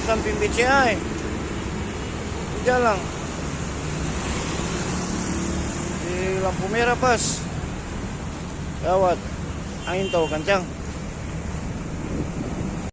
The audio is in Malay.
samping BCI. Jalan di lampu merah pas. Gawat, angin tol kencang.